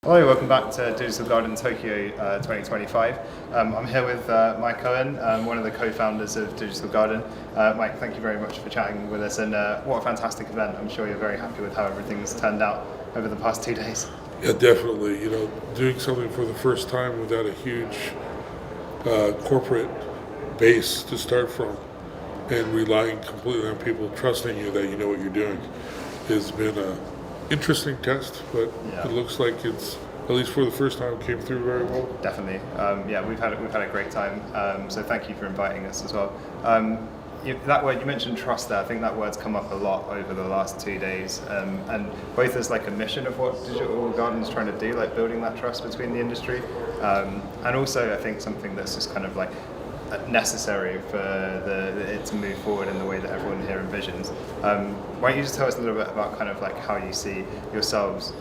Hello, welcome back to Digital Garden Tokyo 2025. I'm here with Mike Owen, one of the co-founders of Digital Garden. Mike, thank you very much for chatting with us, and what a fantastic event. I'm sure you're very happy with how everything's turned out over the past 2 days. Yeah, definitely. Doing something for the first time without a huge corporate base to start from and relying completely on people trusting you that you know what you're doing has been an interesting test, but It looks like it's, at least for the first time, came through very well. Definitely. We've had a great time. So thank you for inviting us as well. That word, you mentioned trust there. I think that word's come up a lot over the last 2 days, and both as like a mission of what Digital Garden's trying to do, like building that trust between the industry, and also I think something that's just kind of like necessary for it to move forward in the way that everyone here envisions. Why don't you just tell us a little bit about kind of like how you see yourselves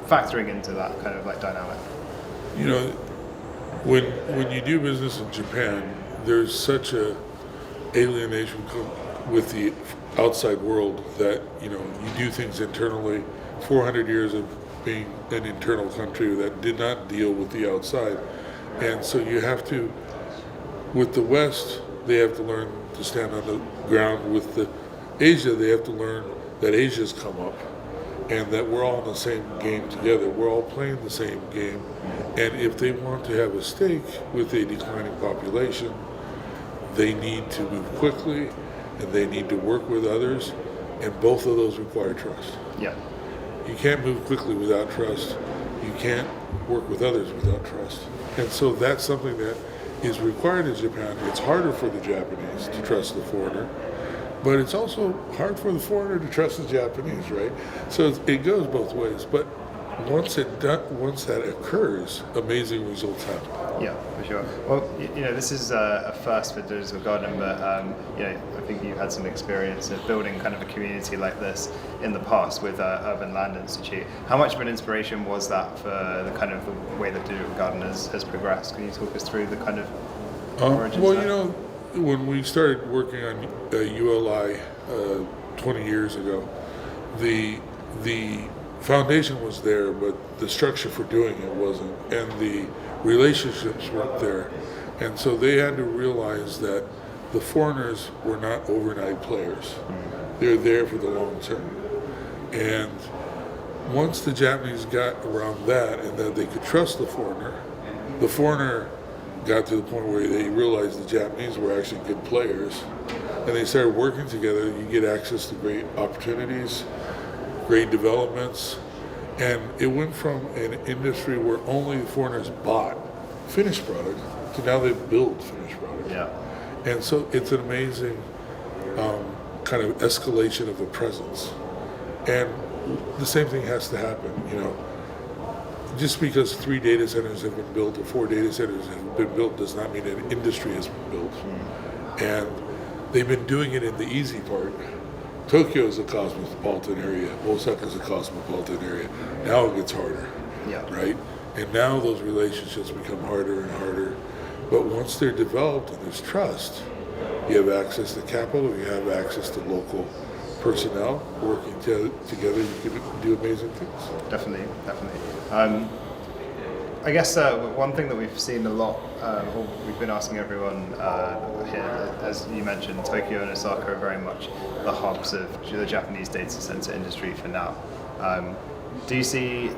factoring into that kind of like dynamic? When you do business in Japan, there's such a alienation with the outside world that you do things internally. 400 years of being an internal country that did not deal with the outside, and so you have to. With the West, they have to learn to stand on the ground. With the Asia, they have to learn that Asia's come up and that we're all in the same game together. We're all playing the same game. And if they want to have a stake with a declining population, they need to move quickly and they need to work with others. And both of those require trust. Yeah. You can't move quickly without trust. You can't work with others without trust. And so that's something that is required in Japan. It's harder for the Japanese to trust the foreigner, but it's also hard for the foreigner to trust the Japanese, right? So it goes both ways. But once that occurs, amazing results happen. Yeah, for sure. Well, this is a first for Digital Garden, but I think you've had some experience of building kind of a community like this in the past with Urban Land Institute. How much of an inspiration was that for the kind of the way that Digital Garden has progressed? Can you talk us through the kind of origins? Well, when we started working on ULI 20 years ago, the foundation was there, but the structure for doing it wasn't, and the relationships weren't there. And so they had to realize that the foreigners were not overnight players. They're there for the long term. And once the Japanese got around that and that they could trust the foreigner got to the point where they realized the Japanese were actually good players, and they started working together. You get access to great opportunities, great developments, and it went from an industry where only the foreigners bought finished product to now they build finished product. Yeah. And so it's an amazing kind of escalation of a presence. And the same thing has to happen, Just because 3 data centers have been built or 4 data centers have been built does not mean an industry has been built. And they've been doing it in the easy part. Tokyo is a cosmopolitan area. Osaka is a cosmopolitan area. Now it gets harder, right? And now those relationships become harder and harder. But once they're developed and there's trust, you have access to capital, you have access to local personnel working together. You can do amazing things. Definitely. I guess one thing that we've seen a lot, or we've been asking everyone here, as you mentioned, Tokyo and Osaka are very much the hubs of the Japanese data center industry for now. Do you see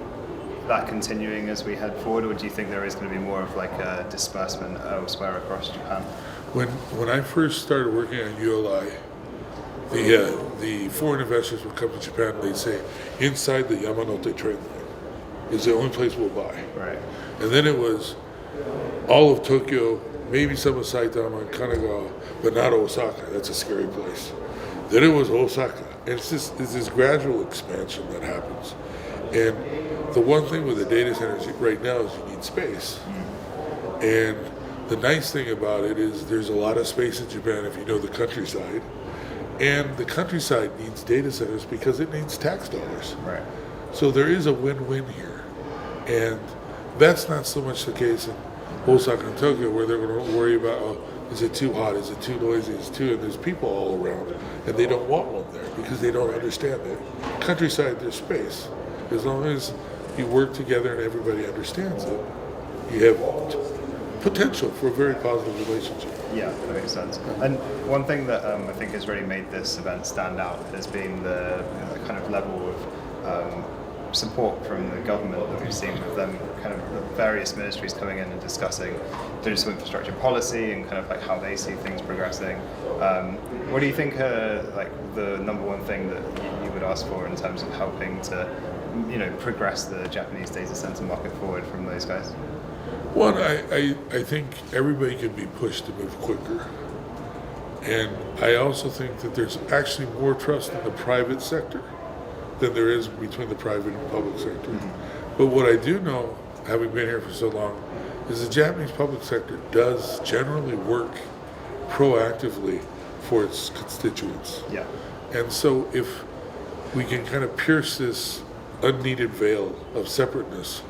that continuing as we head forward, or do you think there is going to be more of like a disbursement elsewhere across Japan? When I first started working on ULI, the foreign investors would come to Japan and they'd say, inside the Yamanote train line is the only place we'll buy. Right. And then it was all of Tokyo, maybe some of Saitama and Kanagawa, but not Osaka. That's a scary place. Then it was Osaka. And it's this gradual expansion that happens. And the one thing with the data centers right now is you need space. And the nice thing about it is there's a lot of space in Japan if you know the countryside. And the countryside needs data centers because it needs tax dollars. Right. So there is a win-win here. And that's not so much the case in Osaka and Tokyo, where they're going to worry about, oh, is it too hot? Is it too noisy? And there's people all around, and they don't want one there because they don't understand it. Countryside, there's space. As long as you work together and everybody understands it, you have potential for a very positive relationship. Yeah, that makes sense. And one thing that I think has really made this event stand out has been the kind of level of support from the government that we've seen with them, kind of various ministries coming in and discussing digital infrastructure policy and kind of like how they see things progressing. What do you think are like the number one thing that you would ask for in terms of helping to, progress the Japanese data center market forward from those guys? One, I think everybody can be pushed to move quicker. And I also think that there's actually more trust in the private sector than there is between the private and public sector. Mm-hmm. But what I do know, having been here for so long, is the Japanese public sector does generally work proactively for its constituents. Yeah. And so if we can kind of pierce this unneeded veil of separateness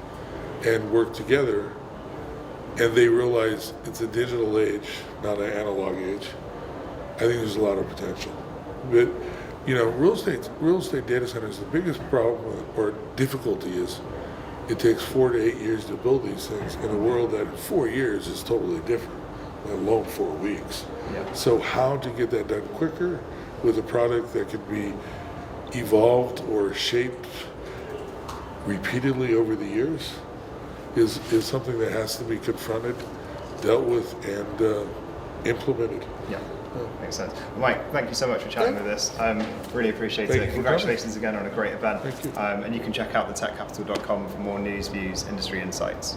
and work together, and they realize it's a digital age, not an analog age, I think there's a lot of potential. But real estate data centers, the biggest problem or difficulty is it takes 4 to 8 years to build these things in a world that in 4 years is totally different, let alone 4 weeks. Yeah. So how to get that done quicker with a product that can be evolved or shaped repeatedly over the years is something that has to be confronted, dealt with, and implemented. Yeah. Makes sense. Mike, thank you so much for chatting with us. Really appreciate Thank it. you. Congratulations again on a great event. Thank you. And you can check out thetechcapital.com for more news, views, industry insights.